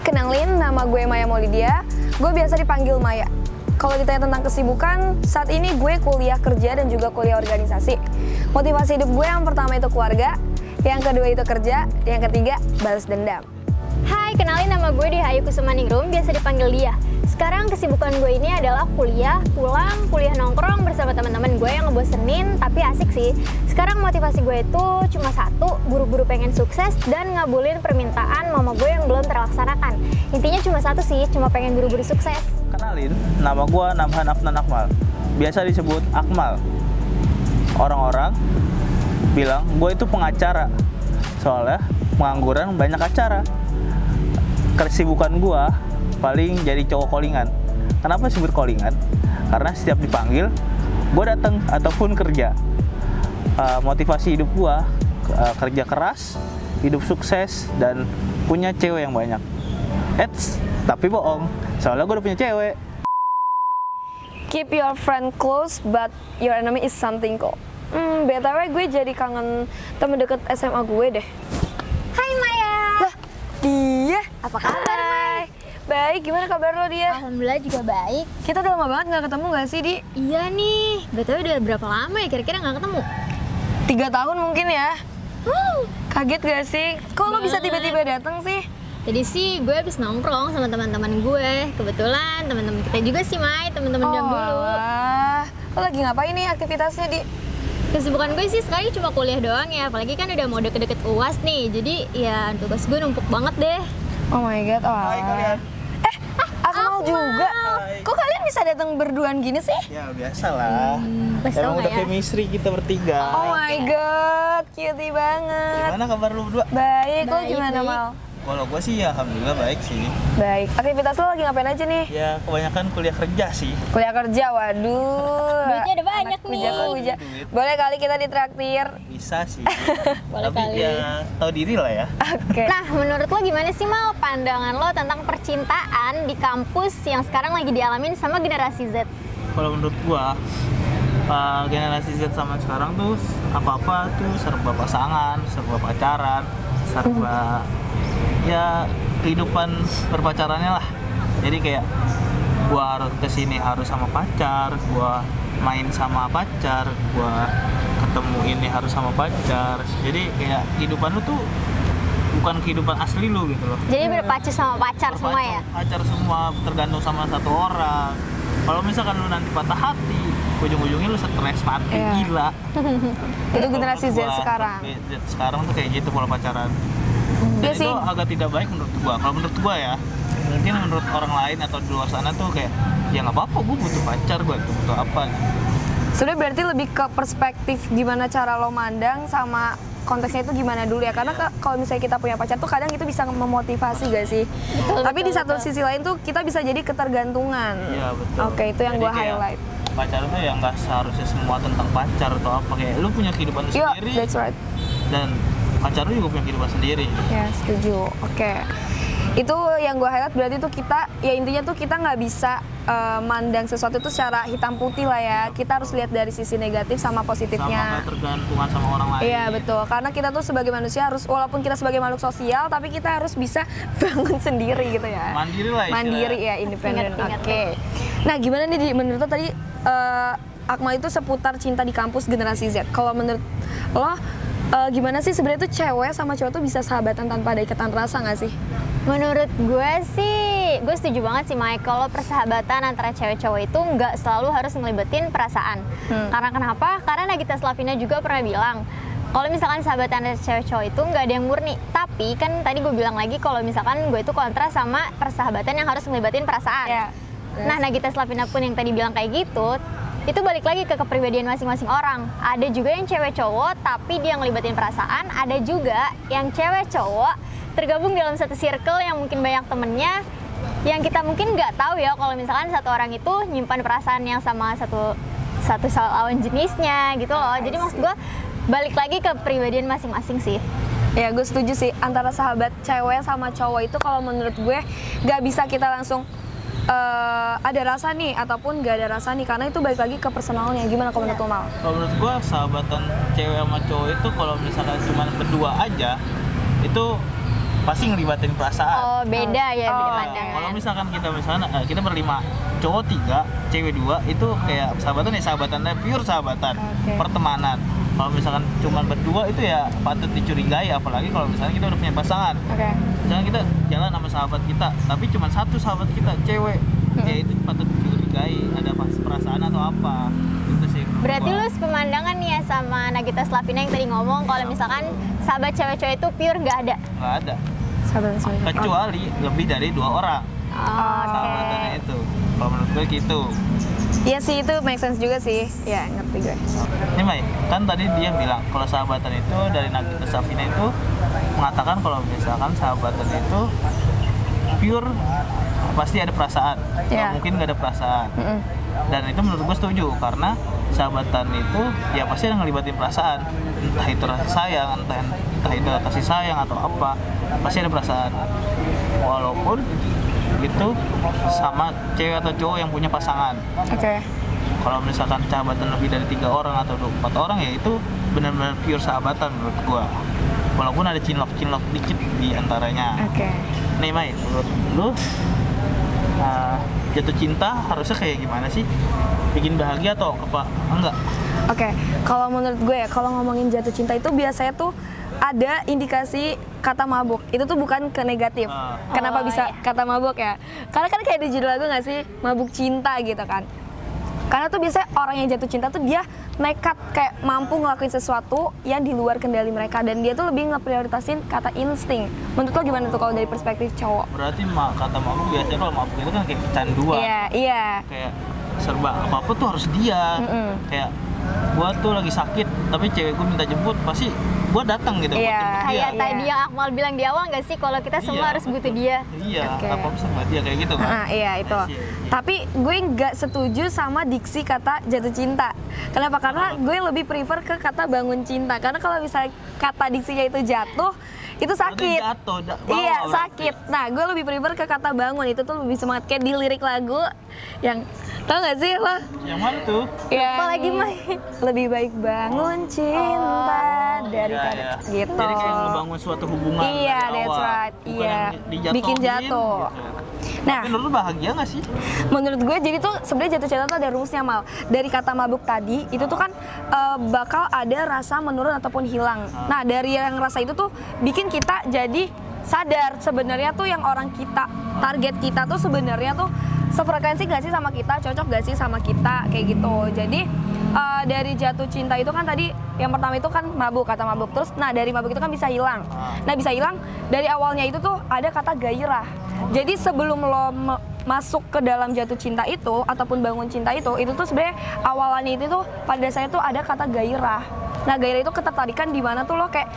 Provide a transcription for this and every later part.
Kenalin, nama gue Maya Maulidia. Gue biasa dipanggil Maya. Kalau ditanya tentang kesibukan, saat ini gue kuliah kerja dan juga kuliah organisasi. Motivasi hidup gue yang pertama itu keluarga, yang kedua itu kerja, yang ketiga balas dendam. Hai, kenalin nama gue Dihayu Kusumaningrum, biasa dipanggil Dia. Sekarang kesibukan gue ini adalah kuliah, pulang, kuliah nongkrong bersama teman-teman gue yang ngebosenin, tapi asik sih. Sekarang motivasi gue itu cuma satu, buru-buru pengen sukses dan ngabulin permintaan mama gue yang belum terlaksanakan. Intinya cuma satu sih, cuma pengen buru-buru sukses. Kenalin, nama gue Namhan Afnan Akmal, biasa disebut Akmal. Orang-orang bilang gue itu pengacara, soalnya pengangguran banyak acara. Kesibukan gue paling jadi cowok callingan. Kenapa disebut callingan? Karena setiap dipanggil, gue datang ataupun kerja. Motivasi hidup gue, kerja keras, hidup sukses, dan punya cewek yang banyak. Tapi bohong, soalnya gue udah punya cewek. Keep your friend close, but your enemy is something cool. BTW gue jadi kangen temen deket SMA gue deh. Hai Maya! Lah, Dia? Apa kabar, Maya? Baik, gimana kabar lo, Dia? Alhamdulillah juga baik. Kita udah lama banget gak ketemu gak sih, Di? Iya nih, BTW udah berapa lama ya kira-kira nggak ketemu? 3 tahun mungkin ya? Kaget gak sih? Kok lo bisa tiba-tiba datang sih? Tadi sih gue habis nongkrong sama teman-teman gue. Kebetulan teman-teman kita juga sih, Mai, teman-teman jam dulu. Alah. Lo lagi ngapain nih aktivitasnya, Di? Kesibukan gue sih sekali cuma kuliah doang ya, apalagi kan udah mau deket-deket UAS nih. Jadi ya tugas gue numpuk banget deh. Oh my god, Hai kalian. Akmal juga. Hai. Kok kalian bisa datang berduaan gini sih? Ya biasalah. Pas tau Emang nggak udah ya? chemistry kita bertiga. Oh my god, cutie banget. Gimana kabar lu berdua? Baik, lo Baik, gimana, baik. Mal? Kalau gue sih ya alhamdulillah baik sih. Baik. Aktivitas lo lagi ngapain aja nih? Ya kebanyakan kuliah kerja sih. Kuliah kerja, waduh. Duitnya ada banyak Anak nih. kuja. Duit. Boleh kali kita ditraktir. Bisa sih. Boleh Tapi kali. ya tahu diri lah ya. Oke. Nah, menurut lo gimana sih, Mal, pandangan lo tentang percintaan di kampus yang sekarang lagi dialamin sama generasi Z? Kalau menurut gua generasi Z sama sekarang tuh apa-apa tuh serba pasangan, serba pacaran, serba ya kehidupan berpacarannya lah. Jadi kayak gua harus kesini harus sama pacar, gua main sama pacar, gua ketemu ini harus sama pacar. Jadi kayak kehidupan lu tuh bukan kehidupan asli lu gitu loh. Jadi berpacu sama pacar semua ya? Pacar semua, tergantung sama satu orang. Kalau misalkan lu nanti patah hati, ujung-ujungnya lu stres mati, Iya. gila. Itu generasi Z Menurut gua, sekarang. Z sekarang tuh kayak gitu pola pacaran. Iya Dan sih. itu agak tidak baik menurut gua. Kalau menurut gua ya, mungkin menurut orang lain atau di luar sana tuh kayak ya nggak apa-apa, gua butuh pacar, gua butuh apa. Sebenarnya berarti lebih ke perspektif gimana cara lo mandang sama konteksnya itu gimana dulu ya. Karena kalau misalnya kita punya pacar tuh kadang itu bisa memotivasi gak sih? Tapi di satu sisi lain tuh kita bisa jadi ketergantungan. Iya betul. Oke, itu yang Jadi gua kayak highlight. Pacar tuh ya nggak seharusnya semua tentang pacar atau apa, kayak lu punya kehidupan lu Iya, sendiri that's right. dan pacar lu juga punya kehidupan sendiri. Ya, setuju. Oke. Itu yang gue highlight berarti tuh kita, ya intinya tuh kita nggak bisa mandang sesuatu itu secara hitam putih lah ya. Kita harus lihat dari sisi negatif sama Sama positifnya. nggak tergantungan sama orang lain. Iya betul, karena kita tuh sebagai manusia harus, walaupun kita sebagai makhluk sosial, tapi kita harus bisa bangun sendiri gitu ya. Mandiri lah istilahnya. Mandiri ya, independen. Ingat, Oke. Nah gimana nih, Di? Menurut lo tadi Akmal itu seputar cinta di kampus generasi Z. Kalau menurut lo gimana sih sebenarnya tuh cewek sama cowok tuh bisa sahabatan tanpa ada ikatan rasa nggak sih? Menurut gue sih, gue setuju banget sih, Mike. Kalau persahabatan antara cewek cowok itu nggak selalu harus ngelibetin perasaan. Karena kenapa? Karena Nagita Slavina juga pernah bilang, kalau misalkan sahabatan antara cewek cowok itu nggak ada yang murni. Tapi kan tadi gue bilang lagi kalau misalkan gue itu kontra sama persahabatan yang harus ngelibetin perasaan. Iya. Nah, Nagita Slavina pun yang tadi bilang kayak gitu, itu balik lagi ke kepribadian masing-masing orang. Ada juga yang cewek cowok tapi dia ngelibatin perasaan, ada juga yang cewek cowok tergabung dalam satu circle yang mungkin banyak temennya, yang kita mungkin nggak tahu ya kalau misalkan satu orang itu nyimpan perasaan yang sama satu lawan jenisnya gitu loh. Jadi maksud gue balik lagi ke kepribadian masing-masing sih. Ya gue setuju sih, antara sahabat cewek sama cowok itu kalau menurut gue gak bisa kita langsung ada rasa nih ataupun gak ada rasa nih, karena itu balik lagi ke personalnya. Gimana kalau menurut lo, Mal? Kalau menurut gua sahabatan cewek sama cowok itu kalau misalkan cuma berdua aja itu pasti ngelibatin perasaan. Oh, beda ya beda Nah, pandangan. kalau misalkan kita berlima, cowok 3, cewek 2, itu kayak sahabatan ya sahabatannya pure sahabatan, Oke. pertemanan. Kalau misalkan cuma berdua itu ya patut dicurigai, apalagi kalau misalnya kita udah punya pasangan. Oke. Misalnya kita jalan sama sahabat kita, tapi cuma satu sahabat kita cewek, ya itu patut dicurigai, ada perasaan atau apa. Itu sih. Berarti lu sepemandangan nih ya sama Nagita Slavina yang tadi ngomong kalau misalkan sahabat cewek-cewek itu pure nggak ada. nggak ada, Sahabat. kecuali lebih dari 2 orang Oh, sahabatannya itu. Kalau menurut gue gitu. Iya sih, itu make sense juga sih. Ya, ngerti gue. Ini Mai, kan tadi dia bilang kalau sahabatan itu dari Nagita Slavina itu mengatakan kalau misalkan sahabatan itu pure pasti ada perasaan, Iya. nggak mungkin nggak ada perasaan. Mm-mm. Dan itu menurut gue setuju karena sahabatan itu ya pasti ada ngelibatin perasaan, entah itu rasa sayang, entah itu kasih sayang atau apa, pasti ada perasaan. Walaupun itu sama cewek atau cowok yang punya pasangan. Oke. Kalau misalkan sahabatan lebih dari 3 orang atau 4 orang ya itu benar-benar pure sahabatan menurut gua. Walaupun ada cinlok dikit di antaranya. Oke. Nih Mai, menurut lu jatuh cinta harusnya kayak gimana sih? Bikin bahagia atau apa? Enggak. Oke, kalau menurut gue ya, kalau ngomongin jatuh cinta itu biasanya tuh ada indikasi kata mabuk. Itu tuh bukan ke negatif. Kenapa Oh, bisa iya. kata mabuk ya? Karena kan kayak di judul lagu nggak sih, mabuk cinta gitu kan. Karena tuh biasanya orang yang jatuh cinta tuh dia nekat kayak mampu ngelakuin sesuatu yang di luar kendali mereka dan dia tuh lebih ngeprioritasin kata insting. Menurut lo gimana tuh kalau dari perspektif cowok? Berarti kata mabuk biasanya kalau mabuk itu kan kayak kecanduan. Iya. Kayak serba apa-apa tuh harus dia. Mm-mm. Kayak gua tuh lagi sakit tapi cewek gua minta jemput, pasti gua datang gitu buat Iya. jemput dia. Kayak Iya. tadi yang Akmal bilang di awal nggak sih kalau kita semua Iya, harus butuh betul. dia. Iya, Oke. apa-apa sama dia kayak gitu kan. Iya itu. Iya. Tapi gue nggak setuju sama diksi kata jatuh cinta. Kenapa? Karena gue lebih prefer ke kata bangun cinta. Karena kalau misalnya kata diksinya itu jatuh, itu sakit. Berarti jatuh, bawah Iya berarti. sakit. Nah gue lebih prefer ke kata bangun. Itu tuh lebih semangat kayak di lirik lagu yang tau gak sih lo? Yang mana tuh? Yang Apa lagi, Mai? lebih baik bangun cinta daripada Iya, iya. gitu. Jadi kayak ngebangun suatu hubungan Iya, dari that's awal. right. Bukan Iya. yang dijatuhin, Bikin jatuh. gitu. Nah, Tapi menurut lu bahagia nggak sih? menurut gue jadi tuh sebenarnya jatuh cinta tuh ada rumusnya Mal. Dari kata mabuk tadi itu tuh kan bakal ada rasa menurun ataupun hilang. Nah dari yang rasa itu tuh bikin kita jadi sadar sebenarnya tuh yang orang kita target kita tuh sebenarnya tuh sefrekuensi gak sih sama kita, cocok gak sih sama kita kayak gitu. Jadi dari jatuh cinta itu kan tadi yang pertama itu kan mabuk, kata mabuk. Terus nah dari mabuk itu kan bisa hilang. Nah bisa hilang dari awalnya itu tuh ada kata gairah. Jadi sebelum lo masuk ke dalam jatuh cinta itu ataupun bangun cinta itu tuh sebenarnya awalannya itu tuh pada saya tuh ada kata gairah. Nah gairah itu ketertarikan di mana tuh lo kayak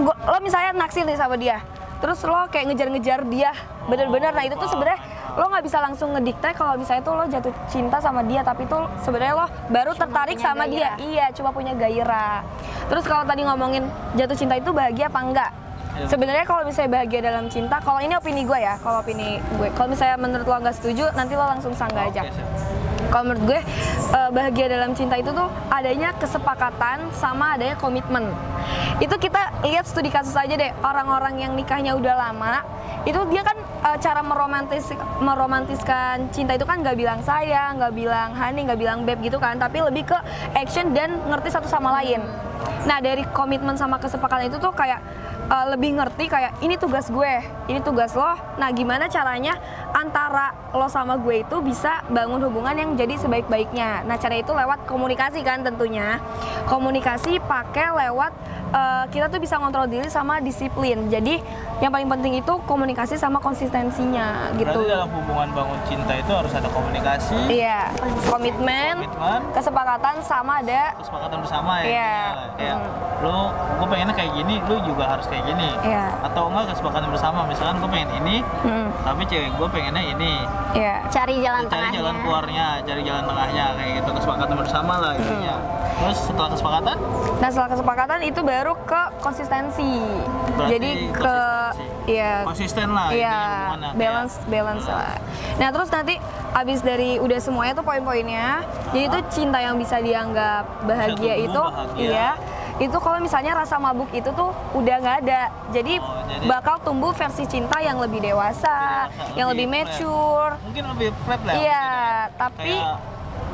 lo misalnya naksir nih sama dia, terus lo kayak ngejar-ngejar dia bener-bener. Nah itu tuh sebenarnya lo nggak bisa langsung ngedikte kalau misalnya tuh lo jatuh cinta sama dia, tapi tuh sebenarnya lo baru tertarik punya sama dia. gairah. Iya, cuma punya gairah. Terus kalau tadi ngomongin jatuh cinta itu bahagia apa enggak? Sebenarnya kalau misalnya bahagia dalam cinta, kalau ini opini gue ya, kalau opini gue, kalau misalnya menurut lo nggak setuju, nanti lo langsung sanggah aja. Oke, siap. Kalau menurut gue bahagia dalam cinta itu tuh adanya kesepakatan sama adanya komitmen. Itu kita lihat studi kasus aja deh, orang-orang yang nikahnya udah lama, itu dia kan cara meromantiskan cinta itu kan nggak bilang sayang, nggak bilang honey, nggak bilang babe gitu kan, tapi lebih ke action dan ngerti satu sama lain. Nah dari komitmen sama kesepakatan itu tuh kayak lebih ngerti kayak ini tugas gue, ini tugas lo. Nah gimana caranya antara lo sama gue itu bisa bangun hubungan yang jadi sebaik-baiknya. Nah cara itu lewat komunikasi kan tentunya. Komunikasi pakai lewat kita tuh bisa ngontrol diri sama disiplin. Jadi yang paling penting itu komunikasi sama konsistensinya gitu. Berarti dalam hubungan bangun cinta itu harus ada komunikasi, Iya, komitmen, kesepakatan sama ada kesepakatan bersama ya. Iya. Kayak gue pengennya kayak gini, lu juga harus kayak gini. Iya. Atau enggak kesepakatan bersama, misalkan gue pengen ini, tapi cewek gue pengennya ini. Iya. Cari jalan Cari tengahnya. jalan keluarnya, cari jalan tengahnya kayak gitu, kesepakatan bersama lah intinya. Terus setelah kesepakatan, Nah setelah kesepakatan itu baru ke konsistensi. berarti Jadi ke ya konsisten lah iya intinya hubungannya. balance lah. Nah terus nanti abis dari udah semuanya tuh poin-poinnya, jadi itu cinta yang bisa dianggap bahagia tumbuh itu bahagia. iya itu kalau misalnya rasa mabuk itu tuh udah nggak ada. Jadi jadi bakal tumbuh versi cinta yang lebih dewasa, yang lebih mature. Mungkin lebih flat lah. Iya, mungkin ya. tapi Kayak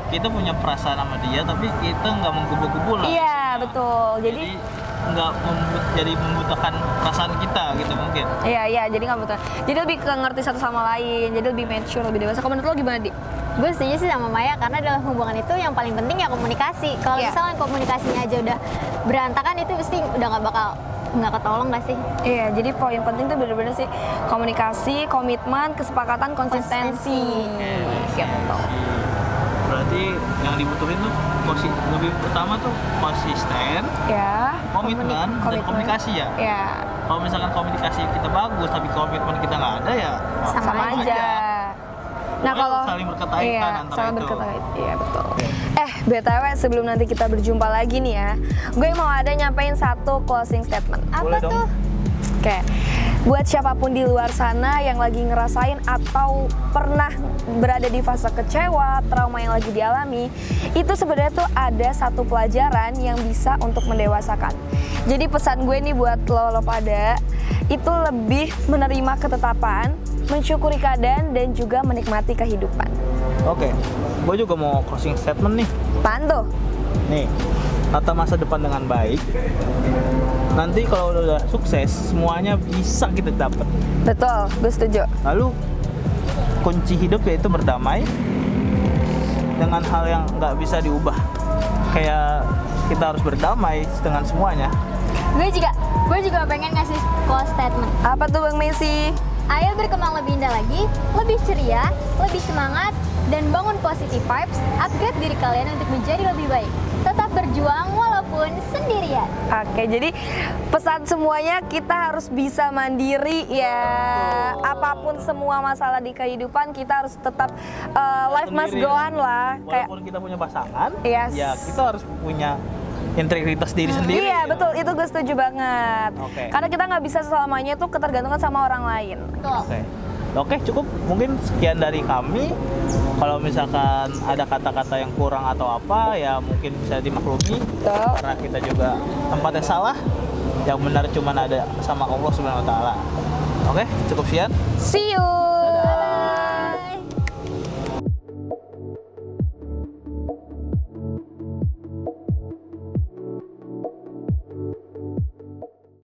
kita punya perasaan sama dia, tapi kita nggak mengkubu-kubu lah. iya maksudnya. betul. Jadi nggak jadi membutuhkan perasaan kita gitu mungkin. Iya, jadi nggak betul. Jadi lebih ke ngerti satu sama lain, jadi lebih mature, lebih dewasa. Kalau menurut lo gimana, Di? Gue setuju sih sama Maya karena dalam hubungan itu yang paling penting ya komunikasi. Kalau Iya. misalnya komunikasinya aja udah berantakan itu pasti udah nggak ketolong nggak sih? Iya, jadi poin penting tuh bener-bener sih komunikasi, komitmen, kesepakatan, konsistensi. Gitu. Berarti yang dibutuhin tuh lebih utama tuh konsisten, Ya. komitmen, dan komunikasi ya. Ya. Kalau misalkan komunikasi kita bagus tapi komitmen kita nggak ada ya Sama aja. Nah, Pokoknya kalau saling berkaitan antara saling itu. berkaitan. Iya, betul. BTW sebelum nanti kita berjumpa lagi nih ya, gue mau ada nyampein satu closing statement. Boleh Apa dong. tuh? Oke, buat siapapun di luar sana yang lagi ngerasain atau pernah berada di fase kecewa, trauma yang lagi dialami, itu sebenarnya tuh ada satu pelajaran yang bisa untuk mendewasakan. Jadi pesan gue nih buat lo pada, itu lebih menerima ketetapan, mensyukuri keadaan, dan juga menikmati kehidupan. Oke, gue juga mau closing statement nih. Apaan tuh? Nih, tata masa depan dengan baik. Nanti kalau udah sukses, semuanya bisa kita dapat. Betul, gue setuju. Lalu kunci hidup yaitu berdamai dengan hal yang nggak bisa diubah. Kayak kita harus berdamai dengan semuanya. Gue juga pengen ngasih close statement. Apa tuh Bang Messi? Ayo berkembang lebih indah lagi, lebih ceria, lebih semangat, dan bangun positive vibes, upgrade diri kalian untuk menjadi lebih baik. Tetap berjuang walaupun sendirian. Oke, jadi pesan semuanya kita harus bisa mandiri ya. Apapun semua masalah di kehidupan kita harus tetap life must go on lah. Walaupun kita punya pasangan, Yes. ya kita harus punya integritas diri sendiri. Iya betul, itu gue setuju banget. Oke. Karena kita nggak bisa selamanya tuh ketergantungan sama orang lain. Betul. Oke, cukup. Mungkin sekian dari kami. Kalau misalkan ada kata-kata yang kurang atau apa, ya mungkin bisa dimaklumi. Betul. Karena kita juga tempatnya salah. Yang benar cuma ada sama Allah Subhanahu Wa Taala. Oke, cukup sekian. See you.